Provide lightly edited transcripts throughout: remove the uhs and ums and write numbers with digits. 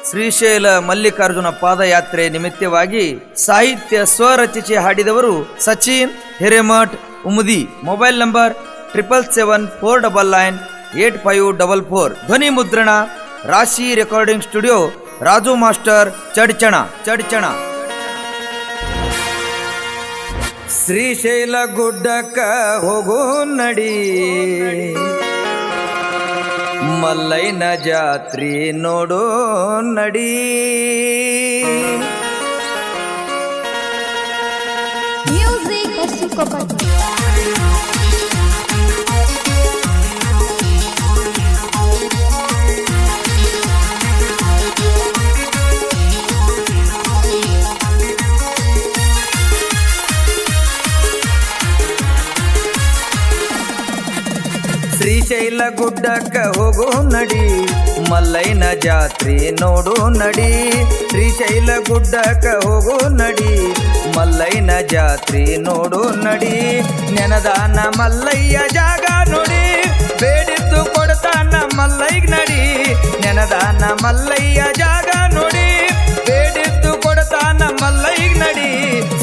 ಶ್ರೀಶೈಲ ಮಲ್ಲಿಕಾರ್ಜುನ ಪಾದಯಾತ್ರೆ ನಿಮಿತ್ತವಾಗಿ ಸಾಹಿತ್ಯ ಸ್ವರಚಿಸಿ ಹಾಡಿದವರು ಸಚಿನ್ ಹಿರೇಮಠ್ ಉಮದಿ. Mobile number 7774998544. ಧ್ವನಿ ಮುದ್ರಣ Rashi recording studio, Raju master, Chadchan. Srishaila ಗುಡ್ಡಕ್ಕ ಹೋಗೋ ನಡಿ, ಮಲ್ಲಯ್ಯನ ಜಾತ್ರಿ ನೋಡೋ ನಡಿ. ಶ್ರೀಶೈಲ ಗುಡ್ಡಕ್ಕ ಹೋಗೋ ನಡಿ, ಮಲ್ಲಯ್ಯನ ಜಾತ್ರೆ ನೋಡು ನಡಿ. ಶ್ರೀಶೈಲ ಗುಡ್ಡಕ್ಕ ಹೋಗೋ ನಡಿ, ಮಲ್ಲಯ್ಯನ ಜಾತ್ರೆ ನೋಡು ನಡಿ. ನೆನದಾನ ಮಲ್ಲಯ್ಯ ಜಾಗ ನೋಡಿ, ಬೇಡಿದ್ದು ಕೊಡ್ತಾನ ಮಲ್ಲಯ್ಯ ನಡಿ. ನೆನದಾನ ಮಲ್ಲಯ್ಯ ಜಾಗ ನೋಡಿ, ಬೇಡಿದ್ದು ಕೊಡ್ತಾನ ಮಲ್ಲಯ್ಯ ನಡಿ.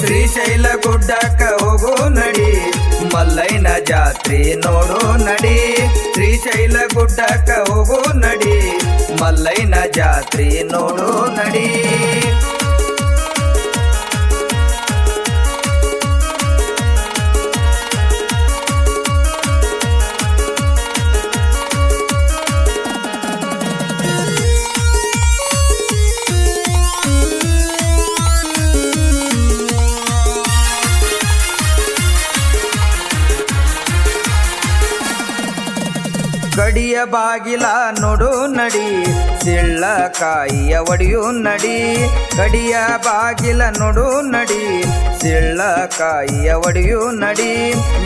ಶ್ರೀಶೈಲ ಗುಡ್ಡಕ್ಕ ಹೋಗೋ ನಡಿ, ಮಲ್ಲಯ್ಯನ ಜಾತ್ರೆ ನೋಡು ನಡಿ. ಶ್ರೀಶೈಲ ಗುಡ್ಡಕ್ಕ ಹೋಗೋ ನಡಿ, ಮಲ್ಲಯ್ಯನ ಜಾತ್ರೆ ನೋಡು ನಡಿ. ಗಡಿಯ ಬಾಗಿಲ ನೋಡು ನಡಿ, ಸಿಳ್ಳಕಾಯಿಯ ಒಡೆಯು ನಡಿ. ಗಡಿಯ ಬಾಗಿಲ ನೋಡು ನಡಿ, ಸಿಳ್ಳಕಾಯಿಯ ಒಡೆಯು ನಡಿ.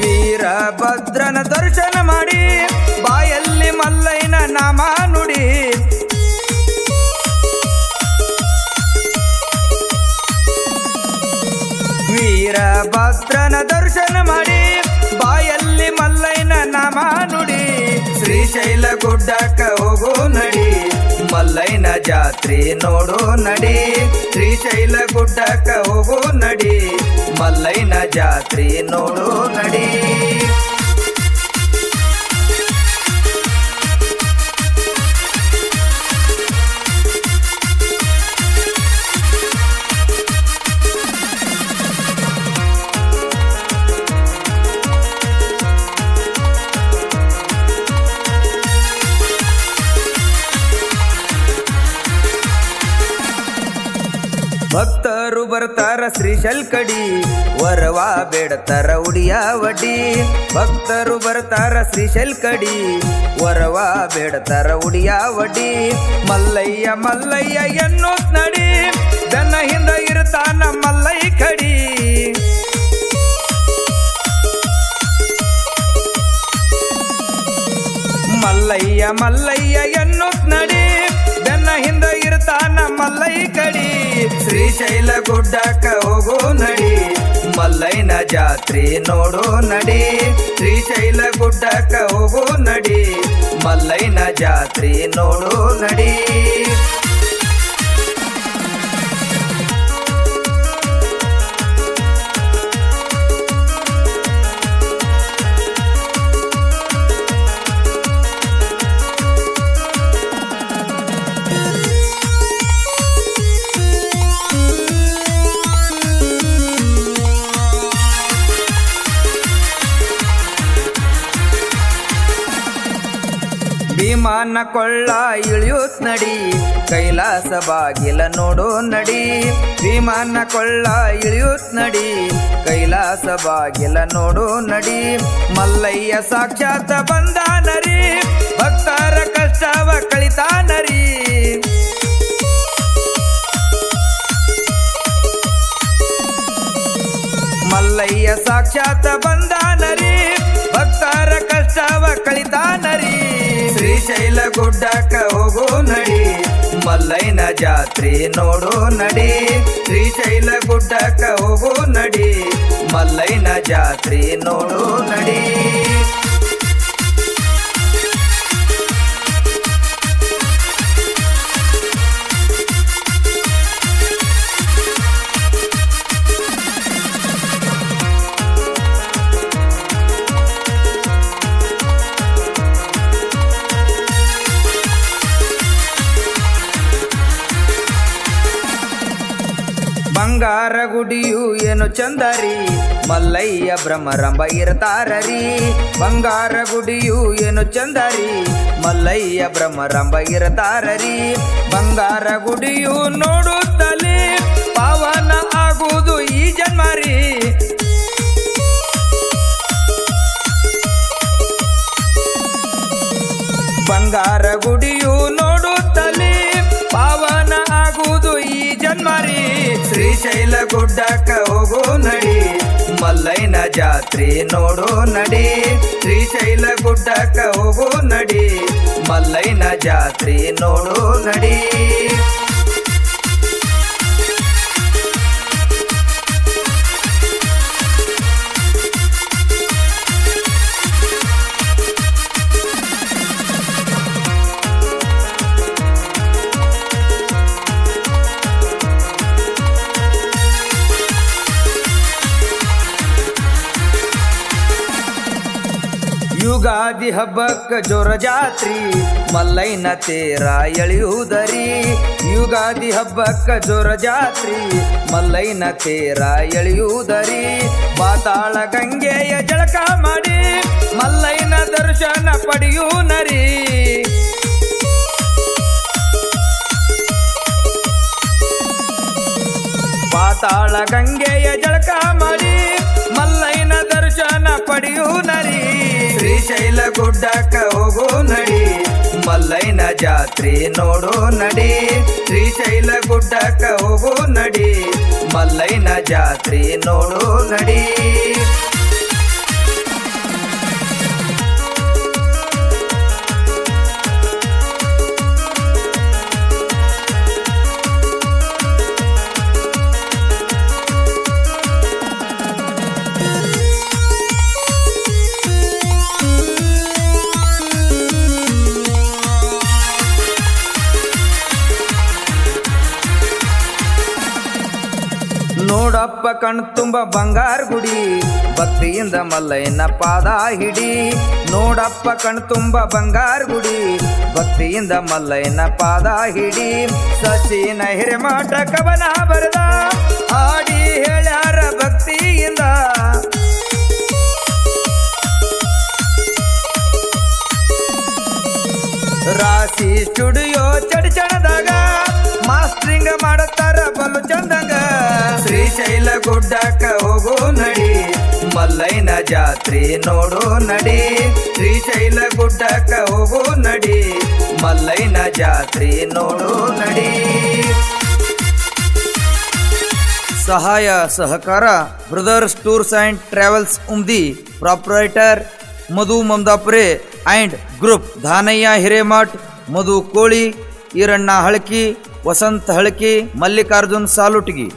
ವೀರಭದ್ರನ ದರ್ಶನ ಮಾಡಿ, ಬಾಯಲ್ಲಿ ಮಲ್ಲಯ್ಯನ ನಾಮ ನುಡಿ. ವೀರಭದ್ರನ ದರ್ಶನ ಮಾಡಿ, ಬಾಯಲ್ಲಿ ಮಲ್ಲಯ್ಯನ ನಾಮ ನುಡಿ. ಶ್ರೀಶೈಲ ಗುಡ್ಡಕ್ಕ ಹೋಗೋ ನಡಿ, ಮಲ್ಲಯ್ಯನ ಜಾತ್ರೆ ನೋಡು ನಡಿ. ಶ್ರೀಶೈಲ ಗುಡ್ಡಕ್ಕ ಹೋಗೋ ನಡಿ, ಮಲ್ಲಯ್ಯನ ಜಾತ್ರೆ ನೋಡು ನಡಿ. ಭಕ್ತರು ಬರ್ತಾರ ಶ್ರೀಶೈಲ ಕಡಿ, ವರವ ಬೇಡತಾರ ಉಡಿಯ ವಡ್ಡಿ. ಭಕ್ತರು ಬರ್ತಾರ ಶ್ರೀಶೈಲ ಕಡಿ, ವರವ ಬೇಡತಾರ ಉಡಿಯ ವಡ್ಡಿ. ಮಲ್ಲಯ್ಯ ಮಲ್ಲಯ್ಯ ಎನ್ನೋತ್ ನಡಿ, ದನ ಹಿಂದ ಇರ್ತಾನ ಮಲ್ಲಯ್ಯ ಕಡಿ. ಮಲ್ಲಯ್ಯ ಮಲ್ಲಯ್ಯ ಎನ್ನೋತ್ ನಡಿ, ಬೆನ್ನ ಹಿಂದ ಇರ್ತಾನ ಮಲ್ಲಯ್ಯ ಕಡಿ. ಶ್ರೀಶೈಲ ಗುಡ್ಡಕ್ಕ ಹೋಗೋ ನಡಿ, ಮಲ್ಲಯ್ಯನ ಜಾತ್ರೆ ನೋಡು ನಡಿ. ಶ್ರೀಶೈಲ ಗುಡ್ಡಕ್ಕ ಹೋಗೋ ನಡಿ, ಮಲ್ಲಯ್ಯನ ಜಾತ್ರೆ ನೋಡು ನಡಿ. ಭೀಮನ ಕೊಳ್ಳ ಇಳಿಯುತ್ ನಡಿ, ಕೈಲಾಸ ಬಾಗಿಲ ನೋಡು ನಡಿ. ಭೀಮನ ಕೊಳ್ಳ ಇಳಿಯುತ್ ನಡಿ, ಕೈಲಾಸ ಬಾಗಿಲ ನೋಡು ನಡಿ. ಮಲ್ಲಯ್ಯ ಸಾಕ್ಷಾತ್ ಬಂದಾನರಿ, ಭಕ್ತರ ಕಷ್ಟವ ಕಳಿತಾನರಿ. ಮಲ್ಲಯ್ಯ ಸಾಕ್ಷಾತ್ ಬಂದಾನರಿ, ಭಕ್ತರ ಕಷ್ಟವ ಕಳಿತಾನರಿ. ಶ್ರೀಶೈಲ ಗುಡ್ಡಕ್ಕ ಹೋಗೋ ನಡಿ, ಮಲ್ಲಯ್ಯನ ಜಾತ್ರೆ ನೋಡು ನಡಿ. ಶ್ರೀಶೈಲ ಗುಡ್ಡಕ್ಕ ಹೋಗೋ ನಡಿ, ಮಲ್ಲಯ್ಯನ ಜಾತ್ರೆ ನೋಡು ನಡಿ. ಬಂಗಾರ ಗುಡಿಯು ಏನು ಚಂದರಿ ಮಲ್ಲಯ್ಯ ಬ್ರಹ್ಮರಂಬ ಇರ್ತಾರರಿ ಬಂಗಾರ ಗುಡಿಯು ಏನು ಚಂದರಿ ಮಲ್ಲಯ್ಯ ಬ್ರಹ್ಮರಂಬ ಇರ್ತಾರರಿ ಬಂಗಾರ ಗುಡಿಯು ನೋಡುತ್ತಲೇ ಪಾವನ ಆಗುವುದು ಈ ಜನ್ಮರಿ ಬಂಗಾರ ಗುಡಿಯು ನೋಡುತ್ತಲೇ ಪಾವನ ಆಗುವುದು ಈ ಜನ್ಮರಿ ಶ್ರೀಶೈಲ ಗುಡ್ಡಕ್ಕ ಹೋಗೋ ನಡಿ ಮಲ್ಲಯ್ಯನ ಜಾತ್ರೆ ನೋಡೋ ನಡಿ ಶ್ರೀಶೈಲ ಗುಡ್ಡಕ್ಕ ಹೋಗೋ ನಡಿ ಮಲ್ಲಯ್ಯನ ಜಾತ್ರೆ ನೋಡೋ ನಡಿ ಯುಗಾದಿ ಹಬ್ಬಕ್ಕ ಜೋರ ಜಾತ್ರಿ ಮಲ್ಲಯ್ಯನ ತೇರ ಎಳೆಯುವುದರಿ ಯುಗಾದಿ ಹಬ್ಬಕ್ಕ ಜೋರ ಜಾತ್ರಿ ಮಲ್ಲಯ್ಯನ ತೇರ ಎಳೆಯುವುದರಿ ಪಾತಾಳ ಗಂಗೆಯ ಜಳಕ ಮಾಡಿ ಮಲ್ಲಯ್ಯನ ದರ್ಶನ ಪಡೆಯುನರಿ ಪಾತಾಳ ಗಂಗೆಯ ಜಳಕ ಮಾಡಿ ಮಲ್ಲಯ್ಯನ ದರ್ಶನ ಪಡೆಯುನರಿ ಶ್ರೀಶೈಲ ಗುಡ್ಡಕ್ಕ ಹೋಗೋ ನಡಿ ಮಲ್ಲಯ್ಯನ ಜಾತ್ರೆ ನೋಡೋ ನಡಿ ಶ್ರೀಶೈಲ ಗುಡ್ಡಕ್ಕ ಹೋಗೋ ನಡಿ ಮಲ್ಲಯ್ಯನ ಜಾತ್ರೆ ನೋಡೋ ನಡಿ ನೋಡಪ್ಪ ಕಣ್ ತುಂಬ ಬಂಗಾರ ಗುಡಿ ಭಕ್ತಿಯಿಂದ ಮಲ್ಲಯ್ಯನ ಪಾದ ಹಿಡಿ ನೋಡಪ್ಪ ಕಣ್ ತುಂಬ ಬಂಗಾರ ಗುಡಿ ಭಕ್ತಿಯಿಂದ ಮಲ್ಲಯ್ಯನ ಪಾದ ಹಿಡಿ ಸಚಿನ ಹಿರೇಮಠ ಕವನ ಬರೆದ ಹಾಡಿ ಹೇಳ್ಯಾರ ಭಕ್ತಿಯಿಂದ ರಾಶಿ ಸ್ಟುಡಿಯೋ ಚಡಚಣದಾಗ ಮಾಸ್ಟ್ರಿಂಗ್ ಮಾಡುತ್ತಾರ ಬಲು ಚಂದಂಗ ಶ್ರೀಶೈಲ ಗುಡ್ಡಕ್ಕ ಹೋಗೋ ನಡಿ ಮಲ್ಲಯ್ಯನ ಜಾತ್ರೆ ನೋಡೋ ನಡಿ ಶ್ರೀಶೈಲ ಗುಡ್ಡಕ್ಕ ಹೋಗೋ ನಡಿ ಮಲ್ಲಯ್ಯನ ಜಾತ್ರೆ ನೋಡೋ ನಡಿ ಸಹಾಯ ಸಹಕಾರ brothers tours and travels Umadi proprietor Madhu Mamadapure and group Dhanayya Hiremath Madhu Koli Iranna ಹಳಕಿ Vasantha ಹಳಕಿ Mallikarjun ಸಾಲುಟಗಿ